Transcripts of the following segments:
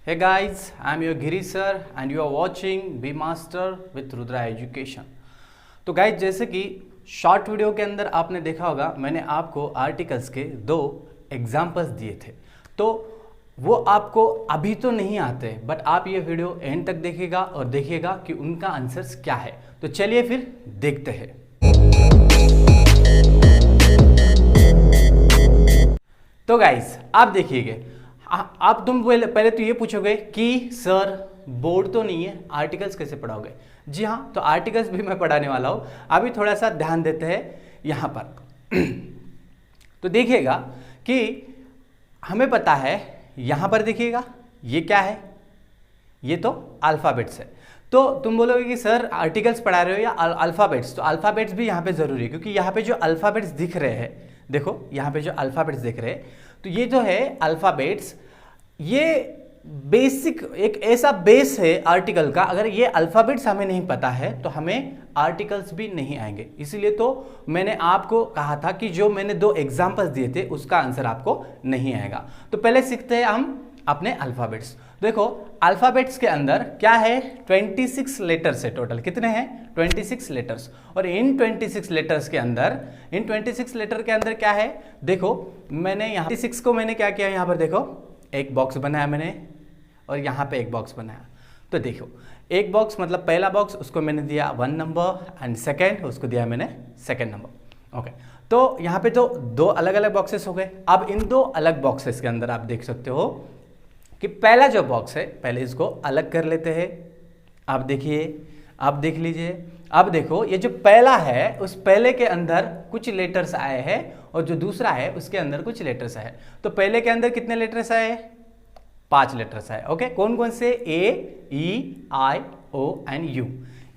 Hey guys, I'm your Giri sir and you are watching Be Master with Rudra Education। तो guys जैसे कि short video के अंदर आपने देखा होगा मैंने आपको आर्टिकल्स के दो एग्जाम्पल्स दिए थे, तो वो आपको अभी तो नहीं आते, बट आप ये वीडियो एंड तक देखिएगा और देखिएगा कि उनका आंसर्स क्या है। तो चलिए फिर देखते हैं। तो गाइज आप देखिएगा, आप तुम पहले तो ये पूछोगे कि सर बोर्ड तो नहीं है, आर्टिकल्स कैसे पढ़ाओगे। जी हाँ, तो आर्टिकल्स भी मैं पढ़ाने वाला हूँ। अभी थोड़ा सा ध्यान देते हैं यहाँ पर। तो देखिएगा कि हमें पता है, यहाँ पर देखिएगा ये क्या है, ये तो अल्फ़ाबेट्स है। तो तुम बोलोगे कि सर आर्टिकल्स पढ़ा रहे हो या अल्फ़ाबेट्स, तो अल्फ़ाबेट्स भी यहाँ पे ज़रूरी है, क्योंकि यहाँ पे जो अल्फ़ाबेट्स दिख रहे हैं, देखो यहाँ पे जो अल्फ़ाबेट्स दिख रहे हैं, तो ये जो है अल्फ़ाबेट्स, ये बेसिक एक ऐसा बेस है आर्टिकल का। अगर ये अल्फ़ाबेट्स हमें नहीं पता है तो हमें आर्टिकल्स भी नहीं आएंगे। इसीलिए तो मैंने आपको कहा था कि जो मैंने दो एग्जाम्पल्स दिए थे उसका आंसर आपको नहीं आएगा। तो पहले सीखते हैं हम अपने अल्फ़ाबेट्स। देखो अल्फ़ाबेट्स के अंदर क्या है, 26 लेटर्स है टोटल। कितने हैं? 26 लेटर्स। और इन 26 लेटर्स के अंदर, इन 26 लेटर के अंदर क्या है, देखो मैंने यहाँ 26 को मैंने क्या किया, यहाँ पर देखो एक बॉक्स बनाया मैंने और यहाँ पे एक बॉक्स बनाया। तो देखो एक बॉक्स मतलब पहला बॉक्स, उसको मैंने दिया 1 नंबर, एंड सेकेंड उसको दिया मैंने 2nd नंबर। ओके, तो यहाँ पे तो दो अलग अलग बॉक्सेस हो गए। अब इन दो अलग बॉक्सेस के अंदर आप देख सकते हो कि पहला जो बॉक्स है, पहले इसको अलग कर लेते हैं। आप देखिए, आप देख लीजिए। अब देखो ये जो पहला है, उस पहले के अंदर कुछ लेटर्स आए हैं और जो दूसरा है उसके अंदर कुछ लेटर्स आए। तो पहले के अंदर कितने लेटर्स आए? 5 लेटर्स आए। ओके, कौन कौन से? ए, ई, आई, ओ एंड यू।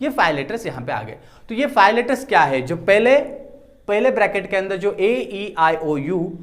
ये 5 लेटर्स यहाँ पे आ गए। तो ये 5 लेटर्स क्या है, जो पहले ब्रैकेट के अंदर जो ए, ई, आई, ओ, यू,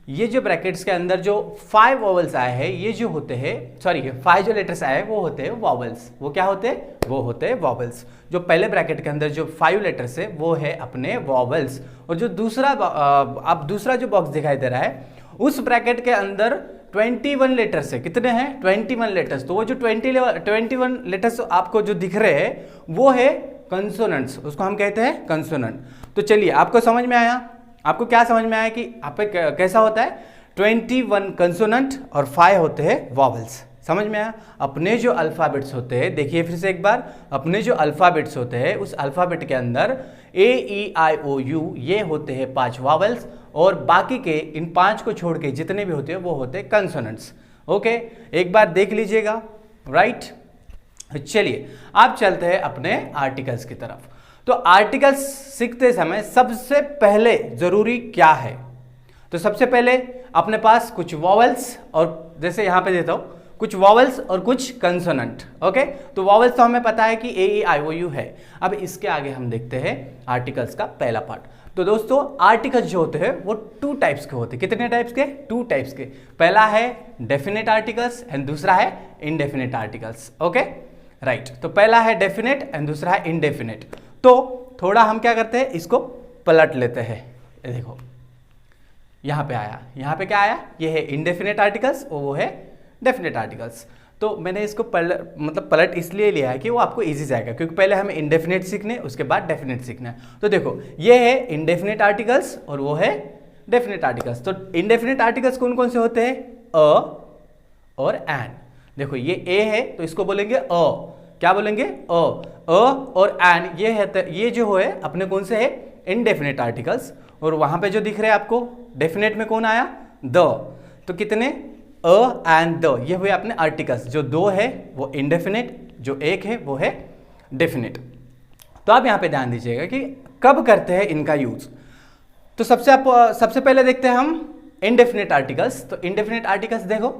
ये जो ब्रैकेट्स के अंदर जो 5 वॉवल्स आए हैं, ये जो होते हैं, सॉरी 5 जो लेटर्स आए हैं वो होते हैं वॉवल्स। वो क्या होते हैं? वो होते हैं वॉवल्स। जो पहले ब्रैकेट के अंदर जो 5 लेटर्स है वो है अपने वॉवल्स। और जो दूसरा अब दूसरा जो बॉक्स दिखाई दे रहा है, उस ब्रैकेट के अंदर 21 लेटर्स है। कितने हैं? 21 लेटर्स। तो वो जो 21 लेटर्स आपको जो दिख रहे हैं वो है कंसोनेंट्स, उसको हम कहते हैं कंसोनेंट। तो चलिए, आपको समझ में आया? आपको क्या समझ में आया कि आप कैसा होता है? 21 कंसोनेंट और 5 होते हैं वॉवल्स। समझ में आया? अपने जो अल्फ़ाबेट्स होते हैं, देखिए फिर से एक बार, अपने जो अल्फ़ाबेट्स होते हैं उस अल्फ़ाबेट के अंदर ए, ई, आई, ओ, यू, ये होते हैं 5 वॉवल्स, और बाकी के इन 5 को छोड़ के जितने भी होते हैं वो होते हैं कंसोनेंट्स। ओके, एक बार देख लीजिएगा, राइट। चलिए आप चलते हैं अपने आर्टिकल्स की तरफ। तो आर्टिकल्स सीखते समय सबसे पहले जरूरी क्या है? तो सबसे पहले अपने पास कुछ वॉवल्स, और जैसे यहां पे देता हूं कुछ वॉवल्स और कुछ कंसोनेंट। ओके, तो वॉवल्स तो हमें पता है कि ए, ई, आई, ओ, यू है। अब इसके आगे हम देखते हैं आर्टिकल्स का पहला पार्ट। तो दोस्तों आर्टिकल्स जो होते हैं वो 2 टाइप्स के होते हैं। कितने टाइप्स के? 2 टाइप्स के। पहला है डेफिनेट आर्टिकल्स एंड दूसरा है इनडेफिनेट आर्टिकल्स। Okay, right. तो पहला है डेफिनेट एंड दूसरा है इनडेफिनेट। तो थोड़ा हम क्या करते हैं, इसको पलट लेते हैं। ये देखो यहाँ पे आया, यहाँ पे क्या आया? ये है इनडेफिनेट आर्टिकल्स और वो है डेफिनेट आर्टिकल्स। तो मैंने इसको पलट इसलिए लिया है कि वो आपको इजी जाएगा, क्योंकि पहले हमें इंडेफिनेट सीखने, उसके बाद डेफिनेट सीखना है। तो देखो ये है इंडेफिनेट आर्टिकल्स और वो है डेफिनेट आर्टिकल्स। तो इंडेफिनेट आर्टिकल्स कौन कौन से होते हैं? अ और एन। देखो ये ए है तो इसको बोलेंगे अ। क्या बोलेंगे? अ और एन। ये है, ये जो है अपने कौन से है? Indefinite articles. और वहां पे जो दिख रहे हैं आपको डेफिनेट में कौन आया? द। तो कितने? अ एंड द, ये हुए अपने आर्टिकल्स। जो 2 है वो इनडेफिनेट, जो 1 है वो है डेफिनेट। तो आप यहां पे ध्यान दीजिएगा कि कब करते हैं इनका यूज। तो सबसे पहले देखते हैं हम इनडेफिनेट आर्टिकल्स। तो इनडेफिनेट आर्टिकल्स देखो,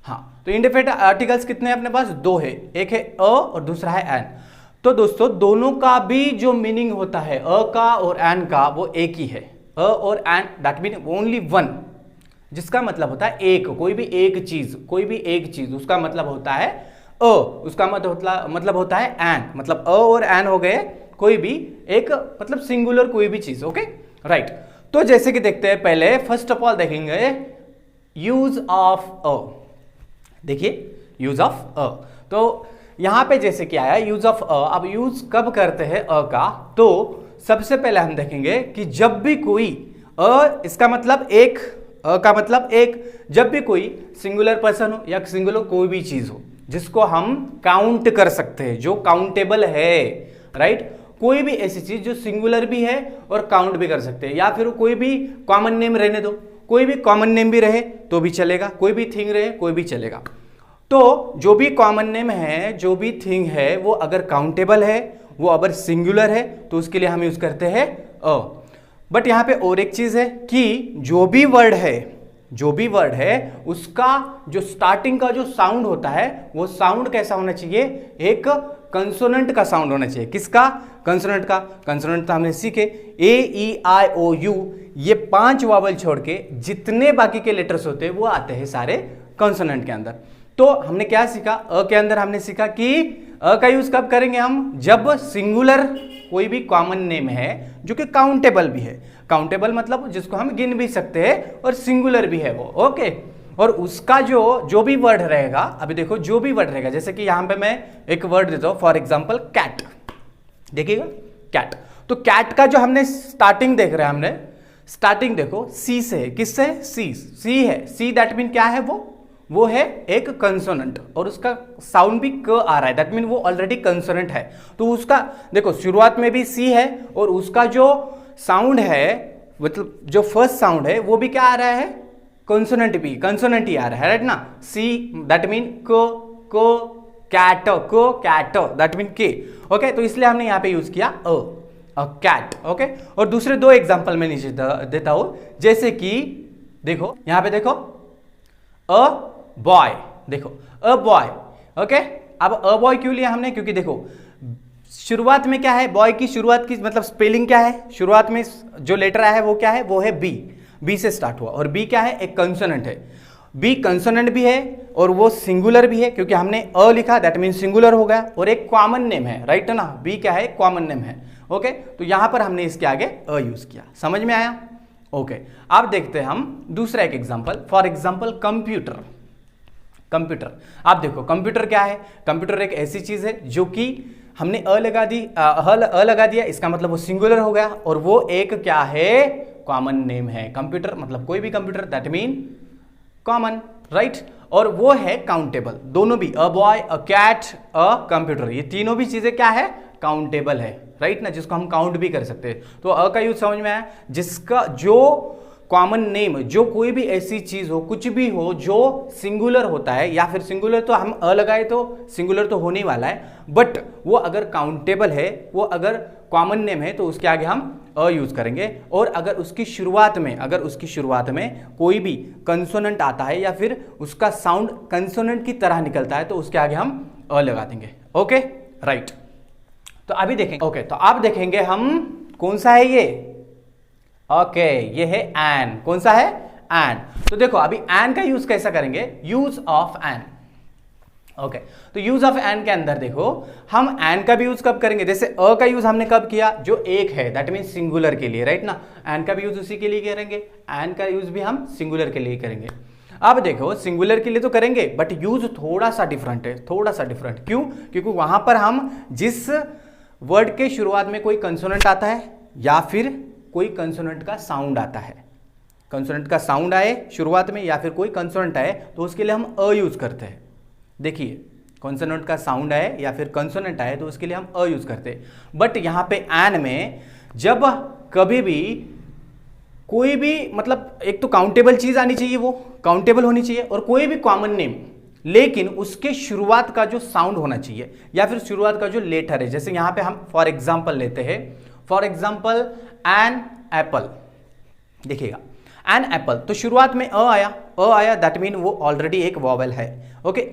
हाँ, तो इनडेफिनेट आर्टिकल्स कितने हैं अपने पास? 2 है। एक है अ और दूसरा है एन। तो दोस्तों दोनों का भी जो मीनिंग होता है, अ का और एन का, वो एक ही है। अ और an, that mean only one, जिसका मतलब होता है एक। कोई भी एक चीज, उसका मतलब होता है अ, उसका मतलब होता है एन। मतलब अ और एन हो गए कोई भी एक, मतलब सिंगुलर कोई भी चीज। Okay, right. तो जैसे कि देखते हैं, पहले फर्स्ट ऑफ ऑल देखेंगे यूज ऑफ अ। देखिए यूज ऑफ अ। तो यहां पे जैसे कि आया यूज ऑफ अ, अब यूज कब करते हैं अ का, तो सबसे पहले हम देखेंगे कि जब भी कोई अ, इसका मतलब एक, अ का मतलब एक, जब भी कोई सिंगुलर पर्सन हो या सिंगुलर कोई भी चीज हो जिसको हम काउंट कर सकते हैं, जो काउंटेबल है, राइट, कोई भी ऐसी चीज जो सिंगुलर भी है और काउंट भी कर सकते हैं, या फिर कोई भी कॉमन नेम रहने दो, कोई भी कॉमन नेम भी रहे तो भी चलेगा, कोई भी थिंग रहे कोई भी चलेगा। तो जो भी कॉमन नेम है, जो भी थिंग है, वो अगर काउंटेबल है, वो अगर सिंगुलर है, तो उसके लिए हम यूज करते हैं अ। बट यहां पे और एक चीज है कि जो भी वर्ड है उसका जो स्टार्टिंग का जो साउंड होता है, वो साउंड कैसा होना चाहिए, एक कंसोनेंट का साउंड होना चाहिए। किसका? कंसोनेंट का। कंसोनेंट तो हमने सीखे ए ई आई ओ यू, ये 5 वावल छोड़ के जितने बाकी के लेटर्स होते हैं वो आते हैं सारे कंसोनेंट के अंदर। तो हमने क्या सीखा, अ के अंदर हमने सीखा कि अ का यूज कब करेंगे हम, जब सिंगुलर कोई भी कॉमन नेम है जो कि काउंटेबल भी है। काउंटेबल मतलब जिसको हम गिन भी सकते हैं और सिंगुलर भी है वो, ओके। और उसका जो भी वर्ड रहेगा, अभी देखो जो भी वर्ड रहेगा, जैसे कि यहां पे मैं एक वर्ड देता हूं, फॉर एग्जांपल कैट, देखिएगा कैट। तो कैट का जो हमने स्टार्टिंग देख रहे हैं, हमने स्टार्टिंग देखो सी से है, किससे? सी है। सी दैट मीन क्या है, वो है एक कंसोनेंट और उसका साउंड भी क आ रहा है, दैट मीन वो ऑलरेडी कंसोनेंट है। तो उसका देखो शुरुआत में भी सी है और उसका जो साउंड है, मतलब जो फर्स्ट साउंड है वो भी क्या आ रहा है, कंसोनेंट भी, कंसोनेंट ही आ रहा है, राइट ना। सी दैट मीन को कैट दैट मीन के, ओके। तो इसलिए हमने यहां पे यूज किया अ कैट, ओके। और दूसरे 2 एग्जांपल मैं नीचे देता हूं, जैसे कि देखो यहां पे देखो अ बॉय, देखो अ बॉय, ओके। अब अ बॉय क्यों लिया हमने, क्योंकि देखो शुरुआत में क्या है, बॉय की शुरुआत की मतलब स्पेलिंग क्या है, शुरुआत में जो लेटर आया है वो क्या है, वो है बी से स्टार्ट हुआ, और बी क्या है, एक कंसोनेंट है। बी कंसोनेंट भी है और वो सिंगुलर भी है, क्योंकि हमने अ लिखा दैट मीन सिंगुलर हो गया, और एक कॉमन नेम है, राइट ना। बी क्या है, कॉमन नेम है, ओके। तो यहां पर हमने इसके आगे अ यूज किया, समझ में आया, ओके। अब देखते हैं हम दूसरा एक एग्जांपल, फॉर एग्जांपल कंप्यूटर। आप देखो कंप्यूटर क्या है, कंप्यूटर एक ऐसी चीज है जो कि हमने अ लगा दिया, इसका मतलब वो सिंगुलर हो गया, और वो एक क्या है, कॉमन नेम है। कंप्यूटर मतलब कोई भी computer, that mean common, right. और वो है काउंटेबल, दोनों भी, a boy, a cat, a computer, ये तीनों भी चीजें क्या है, काउंटेबल है, राइट ना, जिसको हम काउंट भी कर सकते हैं। तो अ का यूज समझ में आया, जिसका जो कॉमन नेम, जो कोई भी ऐसी चीज हो, कुछ भी हो जो सिंगुलर होता है, या फिर सिंगुलर तो हम अ लगाए तो सिंगुलर तो होने वाला है, बट वो अगर काउंटेबल है, वो अगर कॉमन नेम है, तो उसके आगे हम अ यूज करेंगे। और अगर उसकी शुरुआत में कोई भी कंसोनेंट आता है या फिर उसका साउंड कंसोनेंट की तरह निकलता है, तो उसके आगे हम अ लगा देंगे, ओके, राइट। तो अभी देखेंगे, ओके, तो अब देखेंगे हम कौन सा है ये, ओके, ये है एन। कौन सा है, एन। तो देखो अभी एन का यूज कैसा करेंगे, यूज ऑफ एन, ओके। तो यूज ऑफ एन के अंदर देखो हम एन का भी यूज कब करेंगे, जैसे अ का यूज हमने कब किया, जो एक है, दैट मीन सिंगुलर के लिए, राइट ना। एन का भी यूज उसी के लिए करेंगे, एन का यूज भी हम सिंगुलर के लिए करेंगे। अब देखो सिंगुलर के लिए तो करेंगे, बट यूज थोड़ा सा डिफरेंट है, थोड़ा सा डिफरेंट क्यों, क्योंकि वहां पर हम जिस वर्ड के शुरुआत में कोई कंसोनेंट आता है या फिर कोई कंसोनेंट का साउंड आता है, कंसोनेंट का साउंड आए शुरुआत में या फिर कोई कंसोनेंट आए, तो उसके लिए हम अ यूज करते हैं। देखिए कंसोनेंट का साउंड आए या फिर कंसोनेंट आए, तो उसके लिए हम अ यूज करते हैं। बट यहां पे एन में जब कभी भी कोई भी, मतलब एक तो काउंटेबल चीज आनी चाहिए, वो काउंटेबल होनी चाहिए, और कोई भी कॉमन नेम, लेकिन उसके शुरुआत का जो साउंड होना चाहिए या फिर शुरुआत का जो लेटर है, जैसे यहां पे हम फॉर एग्जांपल लेते हैं, फॉर एग्जांपल एन एप्पल, देखिएगा एन एप्पल, तो शुरुआत में अ आया, दैट मीन वो ऑलरेडी एक वॉवेल है, ओके।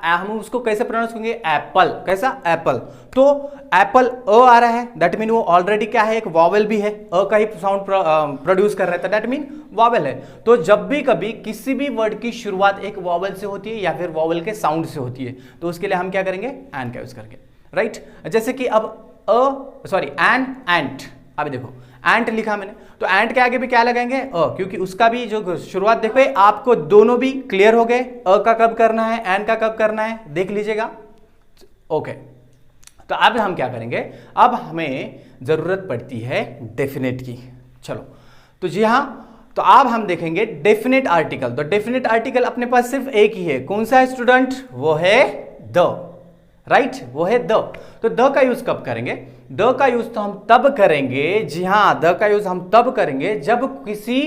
हम उसको कैसे प्रोनाउंस करेंगे, एप्पल, कैसा, एप्पल। तो एप्पल अ आ रहा है, दैट मीन वो ऑलरेडी क्या है, एक वॉवेल भी है, अ का ही साउंड प्रोड्यूस कर रहा था, दैट मीन वॉवेल है। तो जब भी कभी किसी भी वर्ड की शुरुआत एक वॉवेल से होती है या फिर वॉवेल के साउंड से होती है, तो उसके लिए हम क्या करेंगे, एन का यूज करेंगे, राइट। जैसे कि अब एन एंट, अब देखो एंट लिखा मैंने, तो एंट के आगे भी क्या लगाएंगे अ, क्योंकि उसका भी जो शुरुआत देखो आपको दोनों भी क्लियर हो गए, अ का कब करना है, एंट का कब करना है, देख लीजिएगा। ओके, तो अब हम क्या करेंगे, अब हमें जरूरत पड़ती है डेफिनेट की। चलो, तो जी हाँ, तो अब हम देखेंगे डेफिनेट आर्टिकल। तो डेफिनेट आर्टिकल अपने पास सिर्फ एक ही है, कौन सा है स्टूडेंट, वो है द, राइट, वो है द। तो द का यूज कब करेंगे, द का यूज तो हम तब करेंगे, जी हाँ, द का यूज हम तब करेंगे जब किसी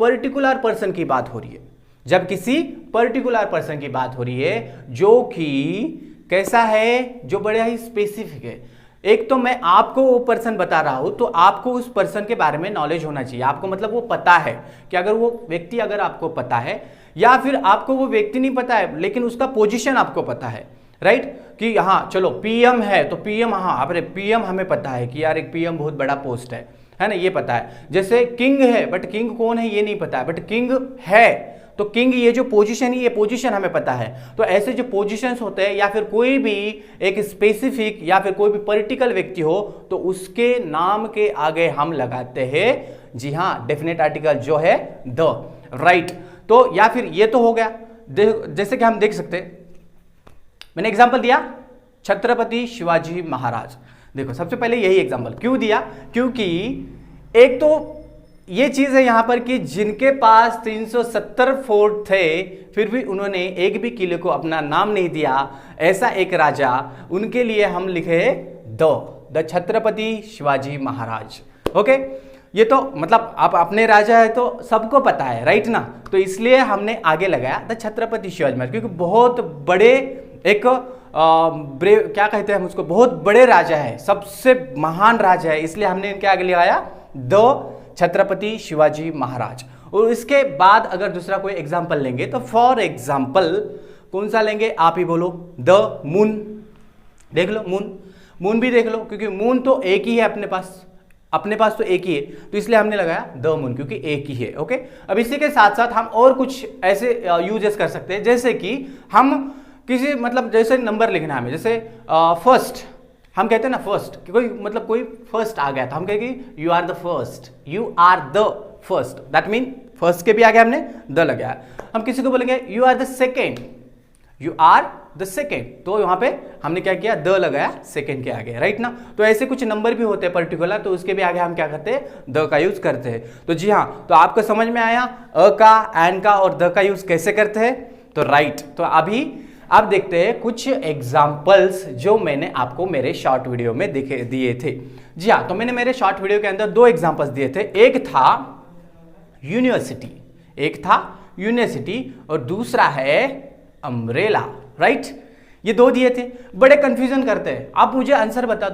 पर्टिकुलर पर्सन की बात हो रही है, जब किसी पर्टिकुलर पर्सन की बात हो रही है जो कि कैसा है, जो बड़ा ही स्पेसिफिक है। एक तो मैं आपको वो पर्सन बता रहा हूं, तो आपको उस पर्सन के बारे में नॉलेज होना चाहिए, आपको मतलब वो पता है कि अगर वो व्यक्ति अगर आपको पता है, या फिर आपको वो व्यक्ति नहीं पता है लेकिन उसका पोजीशन आपको पता है, राइट, कि हाँ चलो पीएम है तो पीएम, हाँ अपने पीएम हमें पता है कि यार एक पीएम बहुत बड़ा पोस्ट है ना, ये पता है। जैसे किंग है बट किंग कौन है ये नहीं पता है, बट किंग है तो किंग ये जो पोजीशन है, ये पोजीशन हमें पता है। तो ऐसे जो पोजीशंस होते हैं या फिर कोई भी एक स्पेसिफिक या फिर कोई भी पॉलिटिकल व्यक्ति हो, तो उसके नाम के आगे हम लगाते हैं, जी हाँ, डेफिनेट आर्टिकल जो है द, राइट। तो या फिर ये तो हो गया, जैसे कि हम देख सकते हैं, मैंने एग्जांपल दिया छत्रपति शिवाजी महाराज। देखो सबसे पहले यही एग्जांपल क्यों दिया, क्योंकि एक तो ये चीज है यहां पर कि जिनके पास 370 फोर्ट थे फिर भी उन्होंने एक भी किले को अपना नाम नहीं दिया, ऐसा एक राजा, उनके लिए हम लिखे द छत्रपति शिवाजी महाराज। ओके, ये तो मतलब आप अपने राजा है तो सबको पता है, राइट ना, तो इसलिए हमने आगे लगाया द छत्रपति शिवाजी महाराज, क्योंकि बहुत बड़े एक क्या कहते हैं हम उसको, बहुत बड़े राजा है, सबसे महान राजा है, इसलिए हमने इनके आगे लगाया द छत्रपति शिवाजी महाराज। और इसके बाद अगर दूसरा कोई एग्जाम्पल लेंगे तो फॉर एग्जाम्पल कौन सा लेंगे, आप ही बोलो, द मून, देख लो मून भी देख लो, क्योंकि मून तो एक ही है अपने पास तो एक ही है, तो इसलिए हमने लगाया द मून क्योंकि एक ही है। ओके, अब इसी के साथ साथ हम और कुछ ऐसे यूजेस कर सकते हैं, जैसे कि हम किसी मतलब जैसे नंबर लिखना है हमें, जैसे फर्स्ट, हम कहते हैं ना फर्स्ट, कोई मतलब कोई फर्स्ट आ गया तो हम कहेंगे you are the first, you are the first, that mean first के भी आगे हमने द लगाया। हम किसी को बोलेंगे you are the second, you are the second, तो यहां पे हमने क्या किया, द लगाया सेकेंड के आगे, राइट ना। तो ऐसे कुछ नंबर भी होते हैं पर्टिकुलर, तो उसके भी आगे हम क्या करते हैं, द का यूज करते हैं। तो जी हाँ, तो आपको समझ में आया अ का, एन का और द का यूज कैसे करते हैं, तो राइट। तो अभी अब देखते हैं कुछ एग्जाम्पल्स जो मैंने आपको मेरे शॉर्ट वीडियो में दिए थे। जी हाँ, तो मैंने मेरे शॉर्ट वीडियो के अंदर दो एग्जाम्पल्स दिए थे, एक था यूनिवर्सिटी और दूसरा है अम्ब्रेला, राइट। ये दो दिए थे, बड़े कंफ्यूजन करते हैं। आप मुझे आंसर बता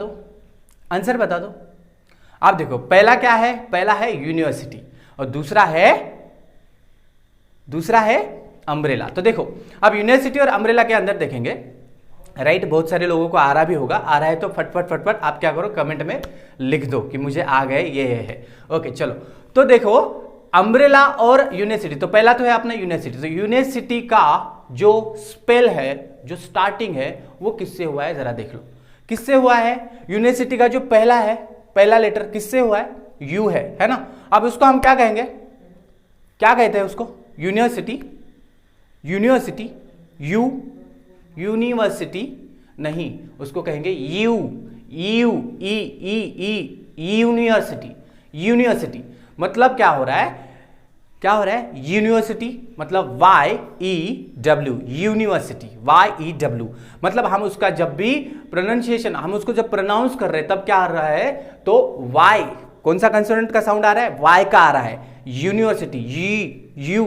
दो। आप देखो पहला क्या है, पहला है यूनिवर्सिटी और दूसरा है अम्ब्रेला। तो देखो अब यूनिवर्सिटी और अम्ब्रेला के अंदर देखेंगे, राइट, बहुत सारे लोगों को आ रहा भी होगा, आ रहा है तो फटफट आप क्या करो, कमेंट में लिख दो कि मुझे आ गए, ये है। ओके चलो, तो देखो अम्ब्रेला और यूनिवर्सिटी, तो पहला तो है अपना यूनिवर्सिटी। तो यूनिवर्सिटी का जो स्पेल है, जो स्टार्टिंग है, वो किससे हुआ है, जरा देख लो किससे हुआ है। यूनिवर्सिटी का जो पहला लेटर किससे हुआ है, यू है ना। अब उसको हम क्या कहेंगे, क्या कहते हैं उसको, यूनिवर्सिटी, यूनिवर्सिटी नहीं, उसको कहेंगे यूनिवर्सिटी। मतलब क्या हो रहा है, यूनिवर्सिटी मतलब YEW, यूनिवर्सिटी YEW। मतलब हम उसका जब भी प्रोनाउंसिएशन, हम उसको जब प्रोनाउंस कर रहे हैं तब क्या आ रहा है, तो Y, कौन सा कंसोनेंट का साउंड आ रहा है, Y का आ रहा है, यूनिवर्सिटी, यू,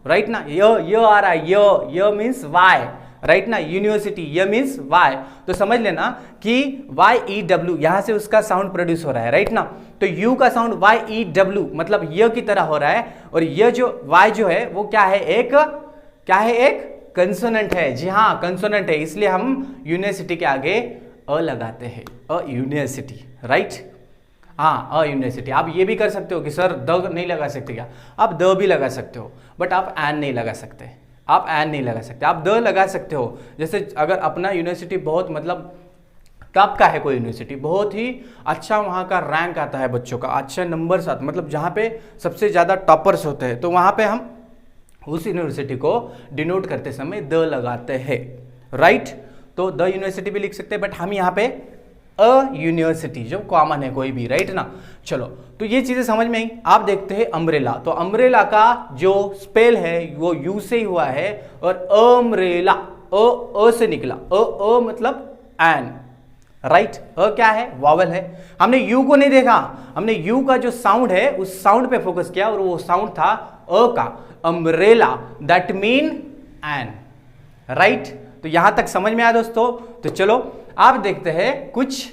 राइट ना, य आ रहा है, य मीन्स वाई, राइट ना, यूनिवर्सिटी य मीन्स वाई। तो समझ लेना कि YEW यहां से उसका साउंड प्रोड्यूस हो रहा है, राइट ना। तो यू का साउंड YEW मतलब य की तरह हो रहा है, और ये जो वाई जो है वो क्या है, एक कंसोनेंट है। जी हाँ, कंसोनेंट है, इसलिए हम यूनिवर्सिटी के आगे अ लगाते हैं, अ यूनिवर्सिटी, राइट। हाँ, अ यूनिवर्सिटी। आप ये भी कर सकते हो कि सर द नहीं लगा सकते क्या, आप द भी लगा सकते हो, बट आप एन नहीं लगा सकते, आप द लगा सकते हो। जैसे अगर अपना यूनिवर्सिटी बहुत मतलब तो आपका है कोई यूनिवर्सिटी, बहुत ही अच्छा वहाँ का रैंक आता है बच्चों का, अच्छे नंबर्स आते, मतलब जहाँ पे सबसे ज़्यादा टॉपर्स होते हैं, तो वहाँ पे हम उस यूनिवर्सिटी को डिनोट करते समय द लगाते हैं, राइट। तो द यूनिवर्सिटी भी लिख सकते हैं, बट हम यहाँ पे अ यूनिवर्सिटी जो कॉमन है कोई भी, राइट ना। चलो, तो ये चीजें समझ में आई। आप देखते हैं अम्ब्रेला, तो अम्ब्रेला का जो स्पेल है वो यू से ही हुआ है, और अम्ब्रेला अ से निकला, अ मतलब एन, राइट। अ क्या है, वॉवल है। हमने यू को नहीं देखा, हमने यू का जो साउंड है उस साउंड पे फोकस किया, और वो साउंड था अ का, umbrella, that mean an, right. तो यहां तक समझ में आया दोस्तों। तो चलो आप देखते हैं कुछ,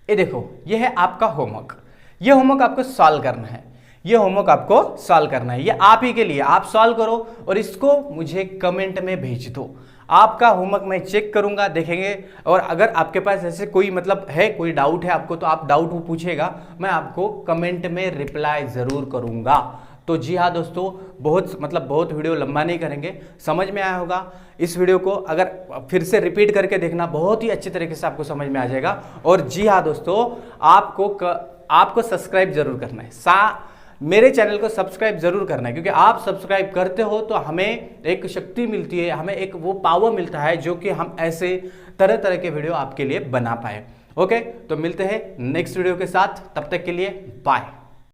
ये देखो, ये है आपका होमवर्क। ये होमवर्क आपको सॉल्व करना है, ये होमवर्क आपको सॉल्व करना है, ये आप ही के लिए, आप सॉल्व करो और इसको मुझे कमेंट में भेज दो। आपका होमवर्क मैं चेक करूंगा, देखेंगे, और अगर आपके पास ऐसे कोई मतलब है, कोई डाउट है आपको, तो आप डाउट वो पूछेगा, मैं आपको कमेंट में रिप्लाई जरूर करूंगा। तो जी हाँ दोस्तों, बहुत वीडियो लंबा नहीं करेंगे, समझ में आया होगा। इस वीडियो को अगर फिर से रिपीट करके देखना, बहुत ही अच्छी तरीके से आपको समझ में आ जाएगा। और जी हाँ दोस्तों, आपको सब्सक्राइब जरूर करना है, मेरे चैनल को सब्सक्राइब जरूर करना है, क्योंकि आप सब्सक्राइब करते हो तो हमें एक शक्ति मिलती है, हमें एक वो पावर मिलता है जो कि हम ऐसे तरह तरह के वीडियो आपके लिए बना पाए। ओके, तो मिलते हैं नेक्स्ट वीडियो के साथ, तब तक के लिए बाय।